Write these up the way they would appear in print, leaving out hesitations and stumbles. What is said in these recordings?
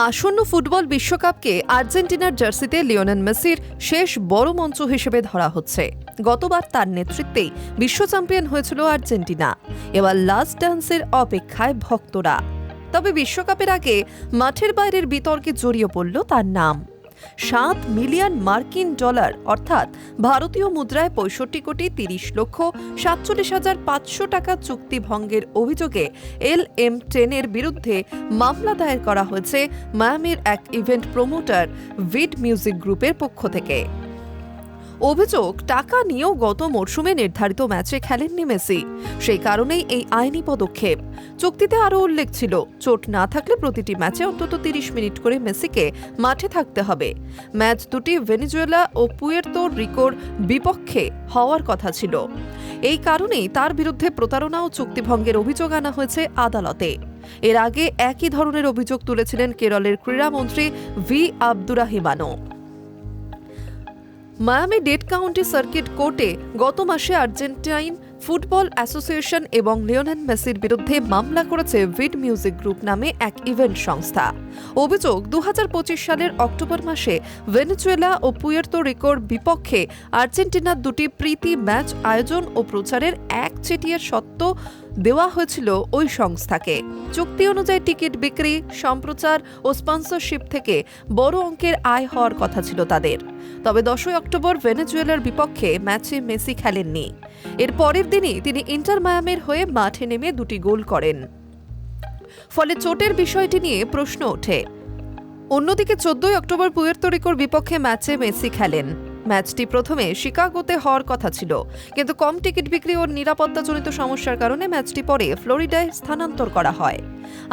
আসন্ন ফুটবল বিশ্বকাপকে আর্জেন্টিনার জার্সিতে লিওনেল মেসির শেষ বড় মঞ্চ হিসেবে ধরা হচ্ছে। গতবার তার নেতৃত্বেই বিশ্ব চ্যাম্পিয়ন হয়েছিল আর্জেন্টিনা। এবার লাস্ট ডান্সের অপেক্ষায় ভক্তরা। তবে বিশ্বকাপের আগে মাঠের বাইরের বিতর্কে জড়িয়ে পড়ল তার নাম। 7 মিলিয়ন মার্কিন ডলার অর্থাৎ ভারতীয় মুদ্রায় 65,30,47,500 টাকা চুক্তি ভঙ্গের অভিযোগে LM10 বিরুদ্ধে মামলা দায়ের করা হয়েছে মায়ামির এক ইভেন্ট প্রমোটার ভিড মিউজিক গ্রুপের পক্ষ থেকে। অভিযোগ, টাকা নিয়েও গত মরশুমে নির্ধারিত ম্যাচে খেলেননি মেসি। সেই কারণেই এই আইনি পদক্ষেপ। চুক্তিতে আরও উল্লেখ ছিল, চোট না থাকলে প্রতিটি ম্যাচে অন্তত 30 মিনিট করে মেসিকে মাঠে থাকতে হবে। ম্যাচ দুটি ভেনেজুয়েলা ও পুয়ের্তো রিকোর বিপক্ষে হওয়ার কথা ছিল। এই কারণেই তার বিরুদ্ধে প্রতারণা ও চুক্তিভঙ্গের অভিযোগ আনা হয়েছে আদালতে। এর আগে একই ধরনের অভিযোগ তুলেছিলেন কেরলের ক্রীড়ামন্ত্রী ভি আব্দুরাহিমানও। মায়ামি ডেড কাউন্টি সার্কিট কোর্টে গত মাসে আর্জেন্টাইন ফুটবল অ্যাসোসিয়েশন এবং লিওনেল মেসির বিরুদ্ধে মামলা করেছে ভিড মিউজিক গ্রুপ নামে এক ইভেন্ট সংস্থা। অভিযোগ, 2025 সালের অক্টোবর মাসে ভেনেজুয়েলা ও পুয়ের্তো রিকোর বিপক্ষে আর্জেন্টিনার দুটি প্রীতি ম্যাচ আয়োজন ও প্রচারের একচেটিয়া সত্ত্ব দেওয়া হয়েছিল ওই সংস্থাকে। চুক্তি অনুযায়ী টিকিট বিক্রি, সম্প্রচার ও স্পন্সরশিপ থেকে বড় অঙ্কের আয় হওয়ার কথা ছিল তাদের। তবে 10 অক্টোবর ভেনেজুয়েলার বিপক্ষে ম্যাচে মেসি খেলেননি। এর পরের দিনই তিনি ইন্টার মায়ামির হয়ে মাঠে নেমে দুটি গোল করেন। ফলে চোটের বিষয়টি নিয়ে প্রশ্ন ওঠে। অন্যদিকে 14 অক্টোবর পুয়ের্তো রিকোর বিপক্ষে ম্যাচে মেসি খেলেন। ম্যাচটি প্রথমে শিকাগোতে হওয়ার কথা ছিল, কিন্তু কম টিকিট বিক্রি ও নিরাপত্তাজনিত সমস্যার কারণে ম্যাচটি পরে ফ্লোরিডায় স্থানান্তর করা হয়।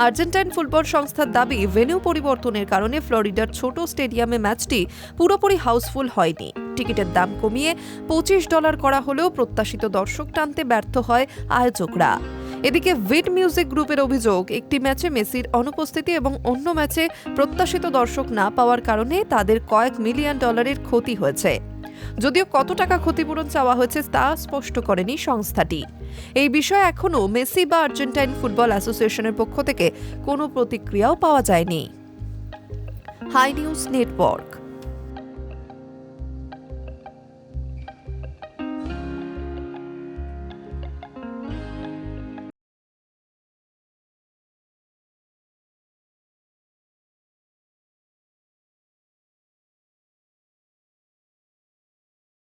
আর্জেন্টাইন ফুটবল সংস্থার দাবি, ভেন্যু পরিবর্তনের কারণে ফ্লোরিডার ছোট স্টেডিয়ামে ম্যাচটি পুরোপুরি হাউসফুল হয়নি। টিকিটের দাম কমিয়ে $25 করা হলেও প্রত্যাশিত দর্শক টানতে ব্যর্থ হয় আয়োজকরা। এদিকে ভিড মিউজিক গ্রুপের অভিযোগ, একটি ম্যাচে মেসির অনুপস্থিতি এবং অন্য ম্যাচে প্রত্যাশিত দর্শক না পাওয়ার কারণে তাদের কয়েক মিলিয়ন ডলারের ক্ষতি হয়েছে। যদিও কত টাকা ক্ষতিপূরণ চাওয়া হয়েছে তা স্পষ্ট করেনি সংস্থাটি। এই বিষয়ে এখনও মেসি বা আর্জেন্টাইন ফুটবল অ্যাসোসিয়েশনের পক্ষ থেকে কোনো প্রতিক্রিয়াও পাওয়া যায়নি। Hi News network.